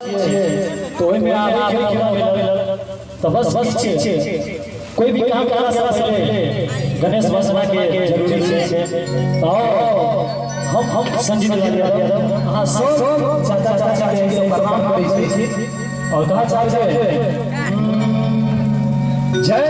तो में आगे खेल तो बस पीछे कोई भी काम करना से पहले गणेश वसना के जरूरी है। तो हम संजीत यादव हां सब चाचा चाचा के सब प्रणाम करै छी और कहा चाहे जय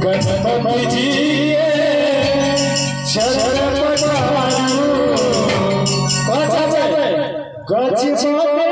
गणपति जी शरण पधारो।